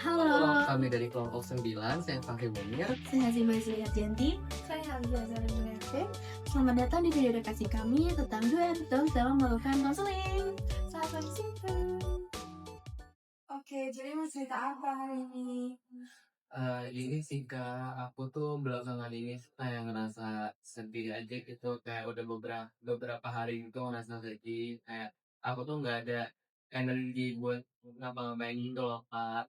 Halo, Halo, kami dari kelompok 9, saya Fahri Munir. saya Hazimah Yanti. Saya Hamzah Zahra. Selamat datang di video edukasi kami tentang 2 episode dalam melakukan konseling. Sampai situ. Oke, jadi mau cerita apa hari ini? Ini sih Kak, aku tuh belakangan ini kayak ngerasa sedih aja gitu. Kayak udah beberapa hari itu ngerasa sedih. Kayak aku tuh nggak ada energi buat ngapa-ngapain gitu loh Kak.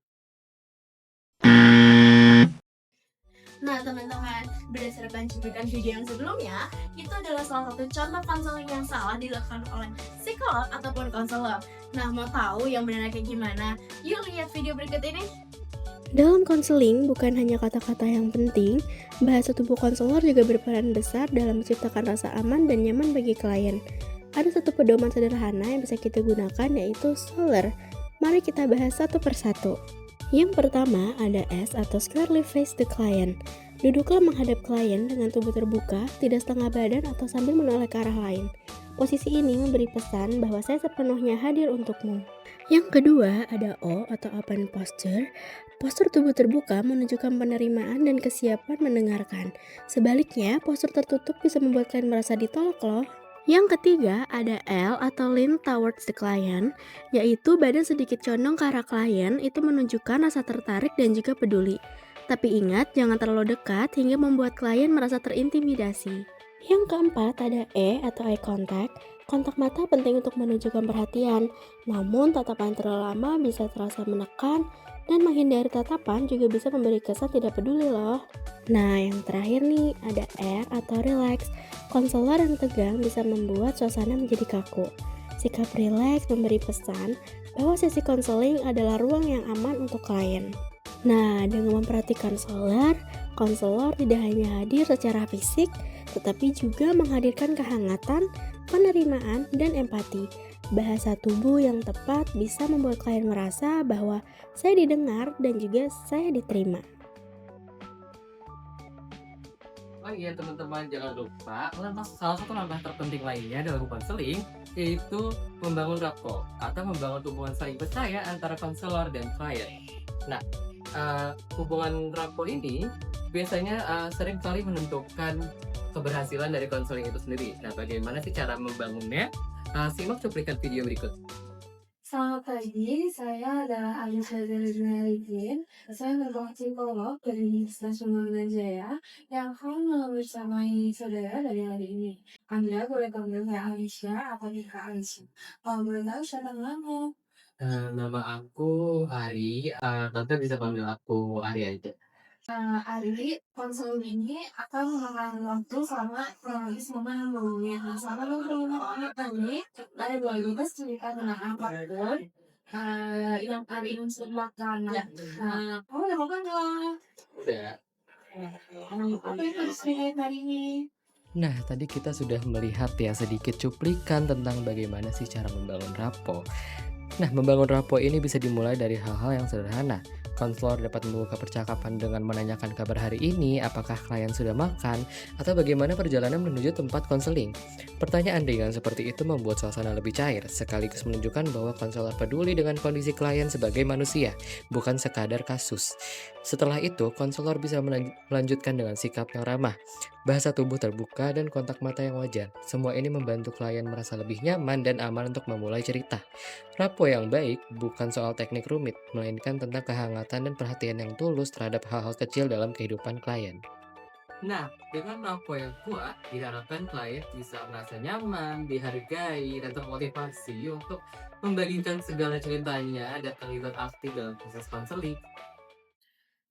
Nah teman-teman, berdasarkan cuplikan video yang sebelumnya, itu adalah salah satu contoh konseling yang salah dilakukan oleh psikolog ataupun konselor. Nah mau tahu yang benar kayak gimana? Yuk lihat video berikut ini. Dalam konseling, bukan hanya kata-kata yang penting, bahasa tubuh konselor juga berperan besar dalam menciptakan rasa aman dan nyaman bagi klien. Ada satu pedoman sederhana yang bisa kita gunakan, yaitu SOLER. Mari kita bahas satu persatu. Yang pertama ada S atau squarely face the client. Duduklah menghadap klien dengan tubuh terbuka, tidak setengah badan atau sambil menoleh ke arah lain. Posisi ini memberi pesan bahwa saya sepenuhnya hadir untukmu. Yang kedua ada O atau open posture. Postur tubuh terbuka menunjukkan penerimaan dan kesiapan mendengarkan. Sebaliknya, postur tertutup bisa membuat klien merasa ditolak loh. Yang ketiga ada L atau lean towards the client, yaitu badan sedikit condong ke arah klien, itu menunjukkan rasa tertarik dan juga peduli. Tapi ingat, jangan terlalu dekat hingga membuat klien merasa terintimidasi. Yang keempat ada E atau eye contact. Kontak mata penting untuk menunjukkan perhatian, namun tatapan terlalu lama bisa terasa menekan, dan menghindari tatapan juga bisa memberi kesan tidak peduli loh. Nah, yang terakhir nih, ada R atau relax. Konselor yang tegang bisa membuat suasana menjadi kaku. Sikap relax memberi pesan bahwa sesi konseling adalah ruang yang aman untuk klien. Nah, dengan memperhatikan SOLER, konselor tidak hanya hadir secara fisik, tetapi juga menghadirkan kehangatan, penerimaan, dan empati. Bahasa tubuh yang tepat bisa membuat klien merasa bahwa saya didengar dan juga saya diterima. Oh iya teman-teman, jangan lupa salah satu langkah terpenting lainnya dalam konseling yaitu membangun rapport atau membangun hubungan saling percaya antara konselor dan klien. Nah, hubungan rapport ini biasanya sering kali menentukan keberhasilan dari konseling itu sendiri. Nah, bagaimana sih cara membangunnya? Simak cuplikan video berikut. Selamat pagi, saya adalah Hamzah Zahra. Saya merupakan psikolog dari Universitas Jaya yang akan bersamai saudara dari hari ini. Anda boleh panggil saya Alicia atau Nika Alicia. Kalau boleh tahu siapa namamu? Nama aku Ari, tante bisa panggil aku Ari aja. Ari, konseling ini akan memakan waktu selama kurang lebih 9 menit. Nah, selama 20 menit ini, ada 2 bebas cerita tentang apapun yang Ari ingin makan. Nah, kamu udah makan belum? Udah. Apa yang harus diceritain hari ini? Nah, tadi kita sudah melihat ya sedikit cuplikan tentang bagaimana sih cara membangun rapport. Nah, membangun rapport ini bisa dimulai dari hal-hal yang sederhana. Konselor dapat membuka percakapan dengan menanyakan kabar hari ini, apakah klien sudah makan, atau bagaimana perjalanan menuju tempat konseling. Pertanyaan ringan seperti itu membuat suasana lebih cair, sekaligus menunjukkan bahwa konselor peduli dengan kondisi klien sebagai manusia, bukan sekadar kasus. Setelah itu, konselor bisa melanjutkan dengan sikap yang ramah, bahasa tubuh terbuka, dan kontak mata yang wajar. Semua ini membantu klien merasa lebih nyaman dan aman untuk memulai cerita. Rapport yang baik bukan soal teknik rumit, melainkan tentang kehangatan dan perhatian yang tulus terhadap hal-hal kecil dalam kehidupan klien. Nah, dengan rapport yang kuat, diharapkan klien bisa merasa nyaman, dihargai, dan termotivasi untuk membagikan segala ceritanya dan terlibat aktif dalam proses konseling.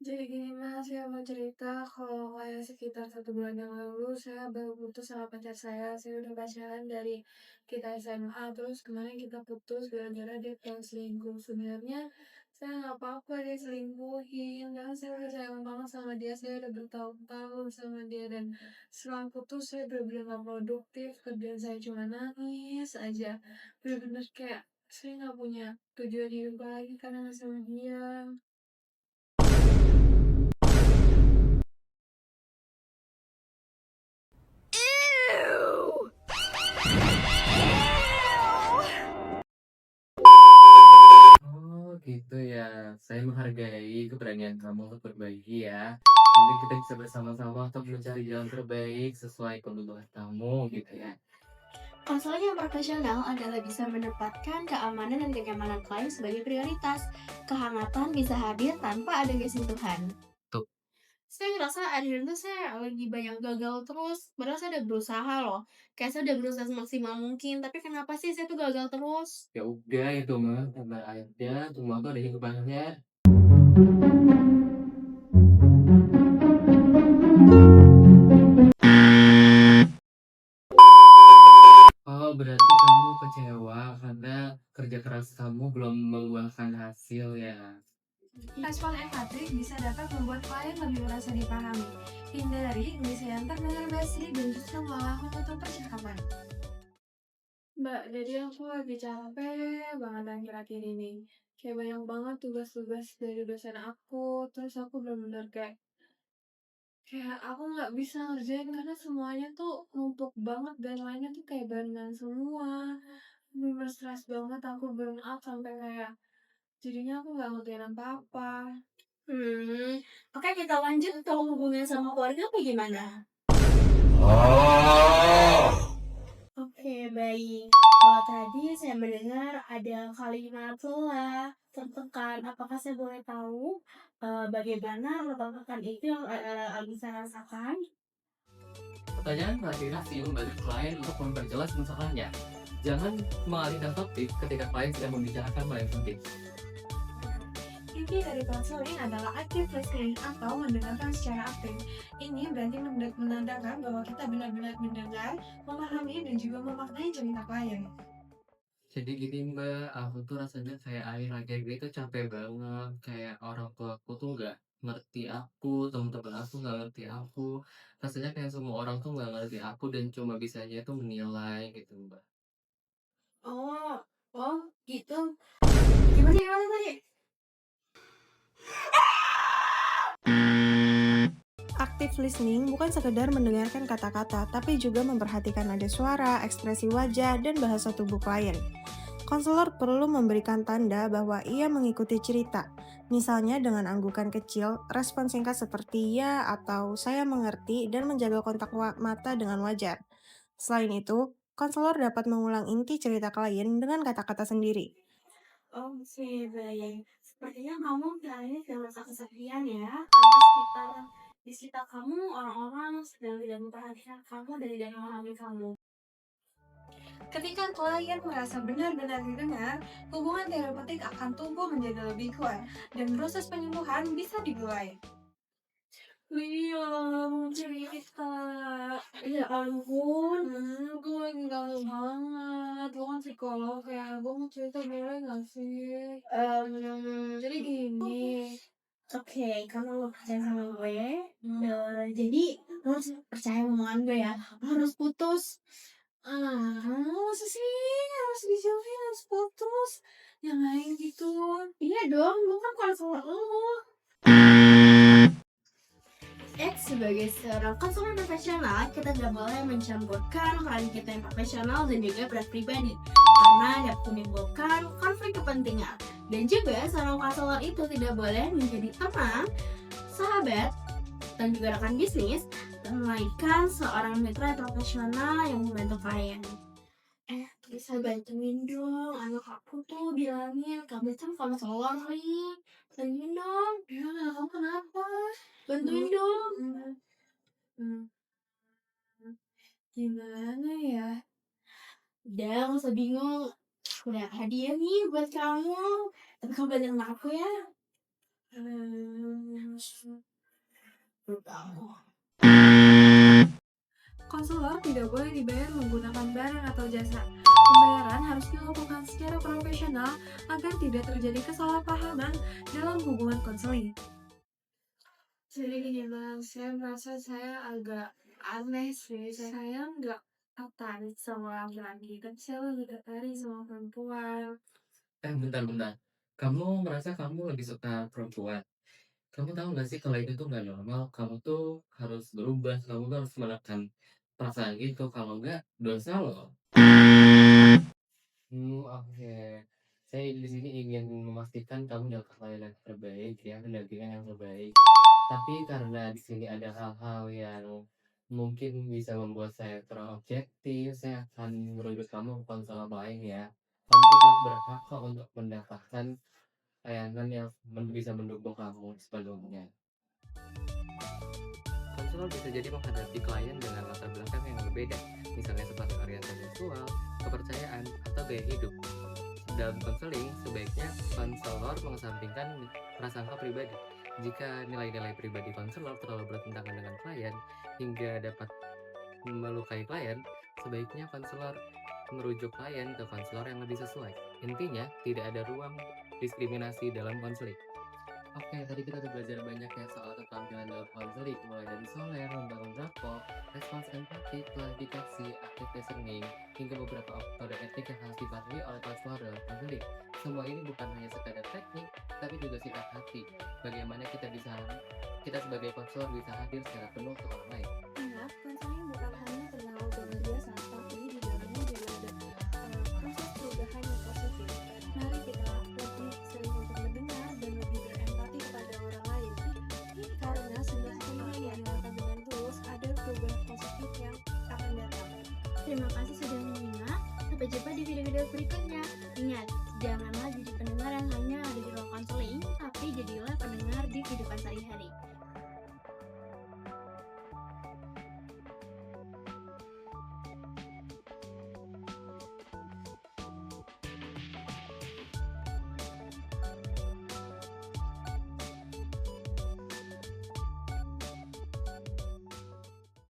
Jadi gini mas, saya mau cerita kalau kayak sekitar 1 bulan yang lalu saya baru putus sama pacar saya udah pacaran dari kita SMA, terus kemarin kita putus gara-gara dia pengen selingkuh. Sebenarnya saya nggak apa-apa dia selingkuhin, karena saya udah sayang banget sama dia, saya udah bertahun-tahun sama dia, dan setelah putus saya bener-bener gak produktif, kerjaan saya cuma nangis aja, bener-bener kayak saya nggak punya tujuan hidup lagi karena nggak sama dia. Oh gitu ya, saya menghargai menghargai keberanian kamu untuk berbagi ya. Mungkin kita bisa bersama-sama untuk mencari jalan terbaik sesuai kebutuhan kamu gitu ya. Konseling yang profesional adalah bisa menempatkan keamanan dan kenyamanan klien sebagai prioritas. Kehangatan bisa hadir tanpa adanya sentuhan. Tuh. Saya ngerasa akhirnya tuh saya lagi banyak gagal terus. Padahal saya udah berusaha loh. Kayak saya udah berusaha semaksimal mungkin. Tapi kenapa sih saya tuh gagal terus? Ya udah itu mah pada akhirnya semua tuh ada hikmahnya. Oh, berarti kamu kecewa karena kerja keras kamu belum membuahkan hasil ya. Respon empatik bisa dapat membuat klien lebih merasa dipahami. Hindari mengisi yang terdengar basi dan justru malah menutup percakapan. Mbak, jadi aku lagi capek banget akhir-akhir ini. Kayak banyak banget tugas-tugas dari dosen aku, terus aku bener-bener kayak aku nggak bisa ngerjain karena semuanya tuh numpuk banget dan lainnya tuh kayak barengan semua. Bener stres banget, aku burn out sampai kayak jadinya aku nggak ngerjain apa-apa. Oke, kita lanjut. Kalau hubungan sama keluarga apa gimana? Oke, baik. Kalau tadi saya mendengar ada kalimat lelah, tertekan. Apakah saya boleh tahu bagaimana tertekan itu yang bisa rasakan? Pertanyaan klarifikasi membantu klien untuk memperjelas masalahnya. Jangan mengalihkan topik ketika klien sedang membicarakan hal yang penting. Inti dari konseling adalah active listening atau mendengarkan secara aktif. Ini berarti menandakan bahwa kita benar-benar mendengar, memahami, dan juga memaknai cerita klien. Jadi gini mbak, aku tuh rasanya kayak akhir-akhir ini tuh capek banget. Kayak orang tua aku tuh nggak ngerti aku, teman-teman aku nggak ngerti aku. Rasanya kayak semua orang tuh nggak ngerti aku dan cuma bisanya itu menilai gitu mbak. Oh, oh gitu. Gimana tadi? Active listening bukan sekedar mendengarkan kata-kata, tapi juga memperhatikan nada suara, ekspresi wajah, dan bahasa tubuh klien. Konselor perlu memberikan tanda bahwa ia mengikuti cerita, misalnya dengan anggukan kecil, respon singkat seperti ya atau saya mengerti, dan menjaga kontak mata dengan wajar. Selain itu, konselor dapat mengulang inti cerita klien dengan kata-kata sendiri. Oke, baik. Sepertinya kamu kali ini tidak merasa kesepian ya, karena di sekitar kamu orang-orang sedang tidak memperhatikan kamu dan tidak memahami kamu. Ketika klien merasa benar-benar didengar, hubungan terapeutik akan tumbuh menjadi lebih kuat dan proses penyembuhan bisa dimulai. Iya, cerita. Ya ampun. Gue lagi galau banget. Gue kan psikolog ya. Gue mau cerita boleh gak sih? Jadi gini. Oke, kamu percaya sama gue. Jadi, lo harus percaya omongan gue ya. Lo harus putus. Masa sih harus dijauhin, harus putus? Jangan gitu. Iya dong, lo kan konselor lo. Sebagai seorang konselor profesional, kita gak boleh mencampurkan peran kita yang profesional dan juga berat pribadi karena dapat menimbulkan konflik kepentingan. Dan juga seorang konselor itu tidak boleh menjadi teman, sahabat, dan juga rekan bisnis, melainkan seorang mitra profesional yang membantu klien. Bisa bantuin dong, anak aku tuh bilangin kamu tuh konselor nih. Bantuin dong. Ya, kamu kenapa? Bantuin dong. Gimana ya? Udah, gak usah bingung. Udah hadiah nih buat kamu. Tapi kamu bantuin aku ya. Konselor tidak boleh dibayar menggunakan barang atau jasa. Pembayaran harus dilakukan secara profesional agar tidak terjadi kesalahpahaman dalam hubungan konseling. Jadi gini bang, saya merasa saya agak aneh sih. Saya nggak tertarik sama laki-laki, tapi saya lebih tertarik sama perempuan. Bentar-bentar. Kamu merasa kamu lebih suka perempuan? Kamu tahu nggak sih kalau itu tuh nggak normal? Kamu tuh harus berubah. Kamu tuh harus menekan perasaan itu. Kalau nggak, dosa loh. Oke. Saya di sini ingin memastikan kamu dapat layanan terbaik ya, pendampingan yang terbaik. Tapi karena di sini ada hal-hal yang mungkin bisa membuat saya kurang objektif, saya akan merujuk kamu ke konselor lain ya. Kamu tetap berhak kok untuk mendapatkan layanan yang bisa mendukung kamu sebelumnya. Konselor bisa jadi menghadapi klien dengan latar belakang yang berbeda, misalnya seperti orientasi seksual, kepercayaan, atau gaya hidup. Dalam konseling, sebaiknya konselor mengesampingkan prasangka pribadi. Jika nilai-nilai pribadi konselor terlalu bertentangan dengan klien hingga dapat melukai klien, sebaiknya konselor merujuk klien ke konselor yang lebih sesuai. Intinya, tidak ada ruang diskriminasi dalam konseling. Oke, tadi kita udah belajar banyak ya soal keterampilan dalam konseling, mulai dari soler, membangun rapport, respons empati, klarifikasi, active listening, hingga beberapa kode etik yang harus dipatuhi oleh konselor dalam konseling. Semua ini bukan hanya sekadar teknik, tapi juga sifat hati. Bagaimana kita sebagai konselor bisa hadir secara penuh ke orang lain. Ingat, konseling bukan hanya tentang obat biasa, tapi di dalamnya juga ada proses perubahan yang positif. Mari kita lebih sering untuk mendengar dan lebih berempati kepada orang lain. Karena sebuah hubungan yang dilakukan dengan tulus, ada perubahan positif yang akan datang. Terima kasih sudah menyimak. Sampai jumpa di video-video berikutnya. Ingat, janganlah jadi pendengar yang hanya ada di ruang konseling, tapi jadilah pendengar di kehidupan sehari-hari.